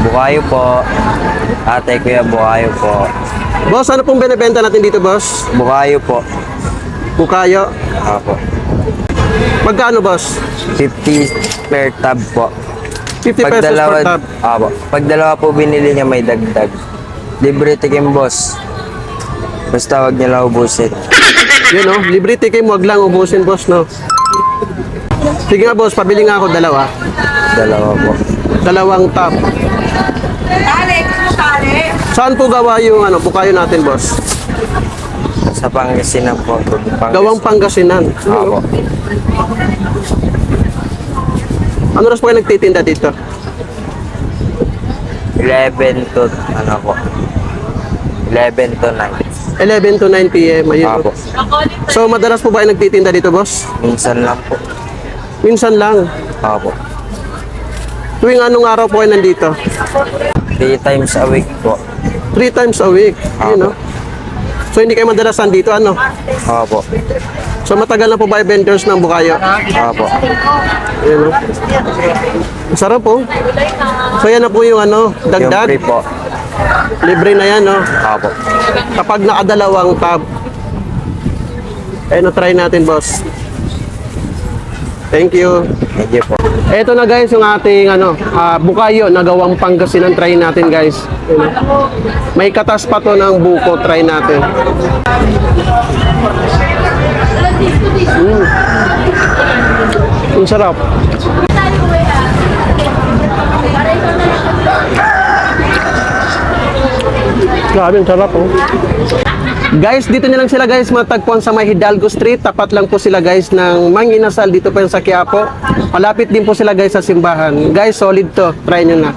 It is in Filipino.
Bukayo po. Ate, kuya, bukayo po. Boss, ano pong binibenta natin dito, boss? Bukayo po. Bukayo. Apo. Magkano, boss? 50 per tab po. 50 pesos per tab. Apo. Pag dalawa po binili niya, may dagdag. Libre tikim, boss. Basta wag niyo lang ubusin. Yun, no? Libre tikim, wag lang ubusin, boss, no? Sige nga, boss, pabili nga ako dalawa. Dalawa po. Dalawang tab. Saan po gawa yung bukayo natin, boss? Sa Pangasinan po. Gawang Pangasinan. Apo. Ano oras po kayo nagtitinda dito? 11 to, ano po? 11 to 9. 11 to 9 p.m. Ayun. Apo. So, madalas po ba kayo nagtitinda dito, boss? Minsan lang po. Minsan lang. Apo. Tuwing anong araw po kayo nandito? 3 times a week po. 3 times a week. Yun, no? So, hindi kayo madalas nandito, ano? Apo. So, matagal na po ba yung vendors ng bukayo? Apo. Ayun, no? Masarap po. So, yan na po yung Yung dagdag. free po. Libre na yan, no? Apo. Kapag nakadalawang tab. Ayun, try natin, boss. Thank you. Thank you po. Ito na guys yung ating bukayo na gawang Pangasinan. Try natin guys. Ayun, no? May katas pa to ng buko. Try natin. Ang sarap. Grabe, ang sarap oh. Guys, dito na lang sila guys matagpuan sa may Hidalgo Street. Tapat lang po sila guys ng Mang Inasal dito pa sa Quiapo. Malapit din po sila guys sa simbahan. Guys, solid to. Try nyo na.